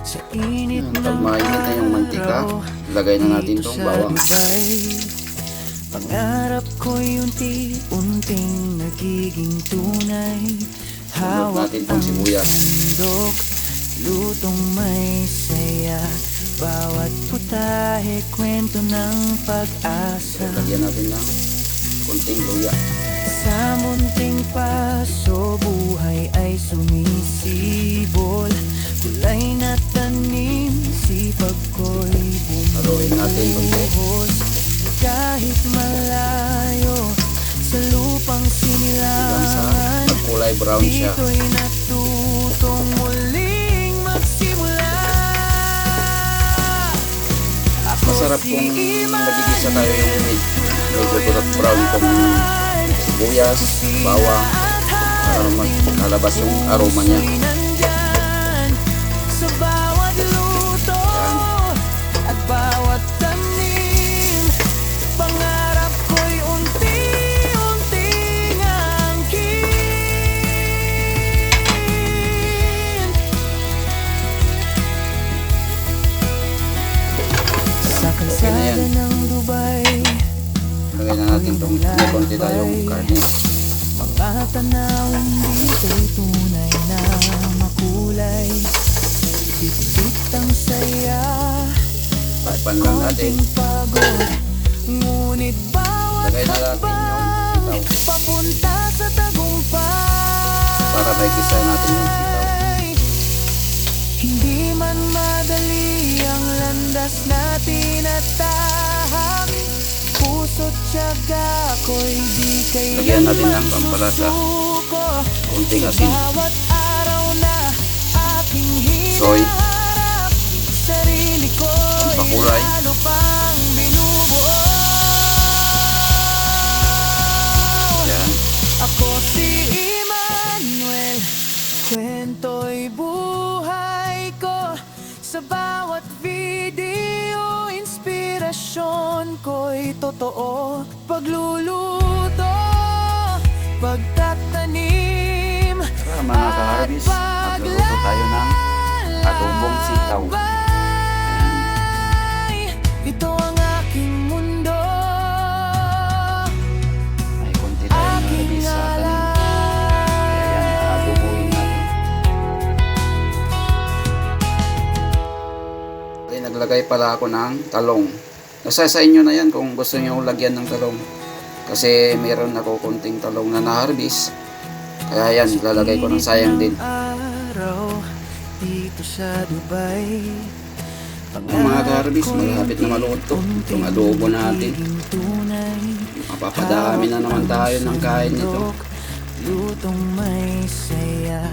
Yan, pag mainit na yung mantika, lagay na natin itong bawang. Pangarap ko'y unti-unting nagiging tunay. Sunod natin itong sibuyas. Bundok, lutong may saya. Bawat putahe, kwento ng pag-asa. Lagyan natin ng konting luya. Sa munting paso, buhay ay sumisibol. Kulay na tanim, sipag ko'y Haluin natin konti. bumuhos. Kahit malayo sa lupang Hanggang sa sinilangan, magkulay brown siya. dito'y natutong muling magsimula. Masarap kung nagigisa tayo yung medyo kulot brown itong sibuyas, bawang, para makalabas yung aroma niya. Nandyan sa bawat luto at bawat tanim. Pangarap ko'y unti-unting angkin. Sa kalsada ng Dubai, Lagay na natin itong may konti tayong karne. mga tanawin dito'y tunay na makulay. Bit-bit ang saya, Takpan lang natin. konting pagod, ngunit bawat Lagay na natin yung hakbang sitaw papunta sa tagumpay. para may gisa natin yung sitaw. Hindi man madali ang landas natin at tahak, puso't tiyaga ko'y di Lagyan natin kailanman ng pampalasa. susuko. Konting Sa asin. bawat araw na aking Soy. hinaharap, sarili ko'y Pampakulay. lalo pang binubuo. Yan. Ako si Emmanuel, kwento'y buhay ko. Sa bawat video, inspirasyon ko'y totoo. Pagluluto, pagtatanim, Tara mga ka-harvest, magluluto tayo ng adobong sitaw. ito ang aking mundo, May konti tayong nalagay sa tanim. Kaya yan, adobohin natin. Okay, naglagay pala ako ng talong. Nasa sa inyo na yan kung gusto nyo lagyan ng talong. Kasi meron ako konting talong na na-harvest. Kaya yan, lalagay ko ng sayang din. araw dito sa Dubai. Yung mga ka-harvest, malapit na maluto. Itong adobo natin. Tunay, Mapapadami na naman tayo ng kain nito. lutong may saya.